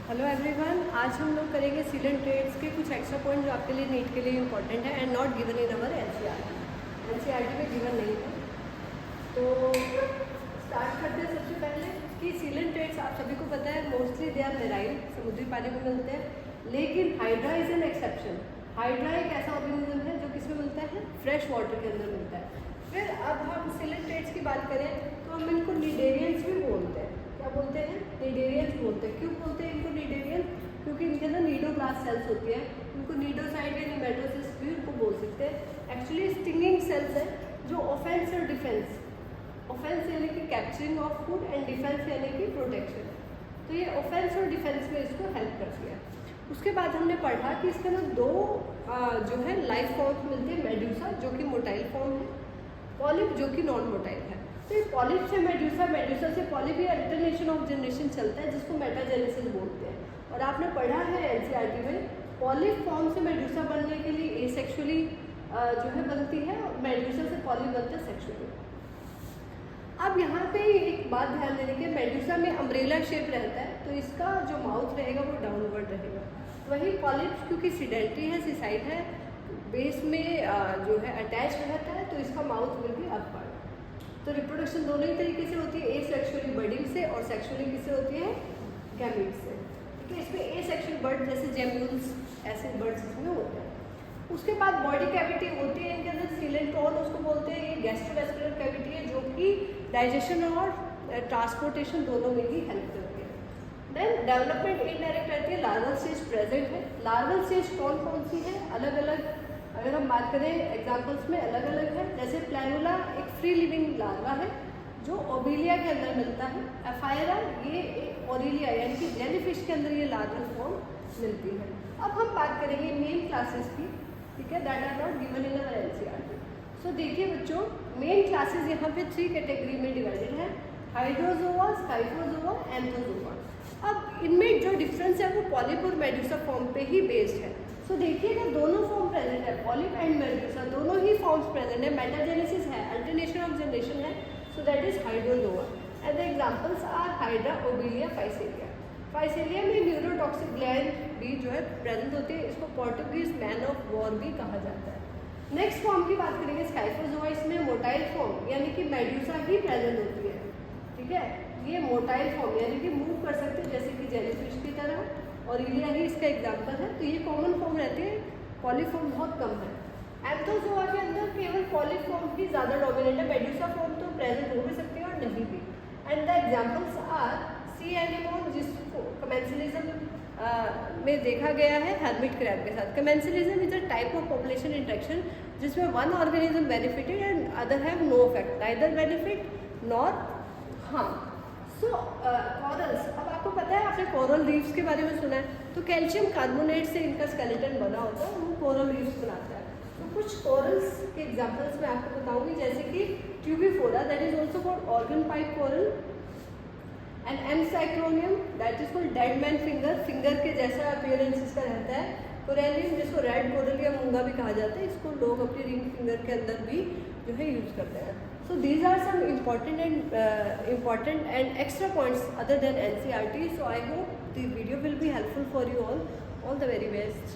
Hello everyone, आज हम लोग करेंगे सील एंड ट्रेड्स के कुछ एक्स्ट्रा पॉइंट जो आपके लिए नीट के लिए इंपॉर्टेंट है and not given in our NCERT में गिवन नहीं है। तो स्टार्ट करते हैं सबसे पहले कि सील एंड ट्रेड्स आप सभी को पता है मोस्टली दे आर मेराइन, समुद्री पानी में मिलते हैं, लेकिन hydra is an exception. Hydra एक ऐसा ऑर्गेनिज्म है जो किसमें मिलता है, फ्रेश वाटर के अंदर मिलता है। फिर अब हम सील एंड ट्रेड्स की बात करें तो हम इनको निडेरियंस भी बोलते हैं। क्या बोलते हैं? निडेरियंस बोलते हैं। क्यों बोलते हैं इनको निडेरियन? क्योंकि इनके अंदर नीडोब्लास्ट सेल्स होती है, इनको नीडोसाइड या निमेटोसिस भी उनको बोल सकते हैं। एक्चुअली स्टिंगिंग सेल्स है जो ऑफेंस और डिफेंस, ऑफेंस यानी कि capturing of food and defence यानी कि प्रोटेक्शन, तो ये ऑफेंस और डिफेंस में इसको हेल्प करती है। उसके बाद हमने पढ़ा कि इसके अंदर दो जो है लाइफ फॉर्म्स मिलती है, मेड्यूसा जो कि मोटाइल फॉर्म है, पॉलिप जो कि नॉन मोटाइल है। तो ये पॉलिप से मेड्यूसा, मेड्यूसा से पॉलिप, ये अल्टरनेशन ऑफ जनरेशन चलता है जिसको मेटाजेनेसिस बोलते हैं। और आपने पढ़ा है एनसीईआरटी में पॉलिप फॉर्म से मेड्यूसा बनने के लिए एसेक्सुअली जो है बनती है और मेड्यूसा से पॉलिप बनता है सेक्सुअली। अब यहाँ पे एक बात ध्यान देने की, मेड्यूसा में अम्ब्रेला शेप रहता है तो इसका जो माउथ रहेगा वो डाउनवर्ड रहेगा। वही पॉलिप क्योंकि सीडेंटरी है, सिसाइड है, बेस में जो है अटैच रहता है तो इसका माउथ विल बी अपवर्ड। तो रिप्रोडक्शन दोनों ही तरीके से होती है, एसेक्सुअली बर्डिंग से और सेक्सुअली किससे होती है, गैमीट से। ठीक है, इसमें एसेक्सुअल बर्ड जैसे जेम्यूल्स ऐसे बर्ड्स इसमें होते हैं। उसके बाद बॉडी कैविटी होती है इनके अंदर, सीलेंट्रोन उसको बोलते हैं। ये गैस्ट्रोवेस्कुलर कैविटी है जो कि डाइजेशन और ट्रांसपोर्टेशन दोनों में ही हेल्प करती है। देन डेवलपमेंट इनडायरेक्ट रहती है, लार्वल स्टेज प्रेजेंट है। लार्वल स्टेज कौन कौन सी है, अलग अलग अगर हम बात करें एग्जाम्पल्स में अलग अलग है। जैसे प्लैनुला एक फ्री लिविंग लार्वा है जो ओबिलिया के अंदर मिलता है। एफायरा ये एक ओरिलिया यानी कि जेलीफिश के अंदर ये लार्वल फॉर्म मिलती है। अब हम बात करेंगे मेन क्लासेस की, ठीक है, that are not given in our NCERT. So देखिए बच्चों, मेन क्लासेस यहाँ पे 3 कैटेगरी में डिवाइडेड है, हाइड्रोजोआ, स्काइफोजोआ, एंथोजोआ। अब इनमें जो डिफरेंस है वो पॉलिप और मेड्यूसा फॉर्म पे ही बेस्ड है। सो देखिएगा दोनों फॉर्म प्रेजेंट है, पॉलिप एंड मेड्यूसा दोनों ही फॉर्म्स प्रेजेंट है, मेटाजेनेसिस है, अल्टरनेशन ऑफ जनरेशन है, so that is Hydrozoa. And the examples are Hydra, Obelia, Physalia. Physalia में न्यूरोटॉक्सिक ग्लैंड भी जो है प्रेजेंट होती है, इसको पोर्टुगीज मैन ऑफ वॉर भी कहा जाता है। नेक्स्ट फॉर्म की बात करेंगे स्काइफोजोआ, इसमें मोटाइल फॉर्म यानी कि मेड्यूसा ही प्रेजेंट होती है। ठीक है, ये मोटाइल फॉर्म यानी कि मूव कर सकते हैं जैसे कि जेलीफिश की तरह, और इलिया ही इसका एग्जाम्पल है। तो ये कॉमन फॉर्म रहते हैं, पॉलीफॉर्म बहुत कम है। एंथोजोआ के अंदर केवल पॉलीफॉर्म ही ज़्यादा डोमिनेट है, मेड्यूसा फॉर्म तो प्रेजेंट हो भी सकती है और नहीं भी। And the examples are sea anemone जिसको कमेंसलिज्म में देखा गया है हर्मिट क्रैब के साथ। Commensalism is a type of population interaction जिसमें one organism benefited and other have no effect, neither benefit nor harm. So corals, अब आपको पता है आपने कोरल रीफ्स के बारे में सुना है, तो कैल्शियम कार्बोनेट से इनका स्केलेटन बना होता है, वो कोरल रीफ्स बनाता है। तो कुछ कोरल्स के एग्जांपल्स मैं आपको बताऊंगी, जैसे कि Tubipora that is also called organ pipe coral, and एनसाइक्लोनियम that is called dead man finger, finger के जैसा अपीयरेंस इसका रहता है। कोरेलियम जिसको रेड कोरल या मूंगा भी कहा जाता है, इसको लोग अपनी रिंग फिंगर के अंदर भी जो है यूज करते हैं। So these are some important and extra points other than NCERT. So I hope the video will be helpful for you all. All the very best.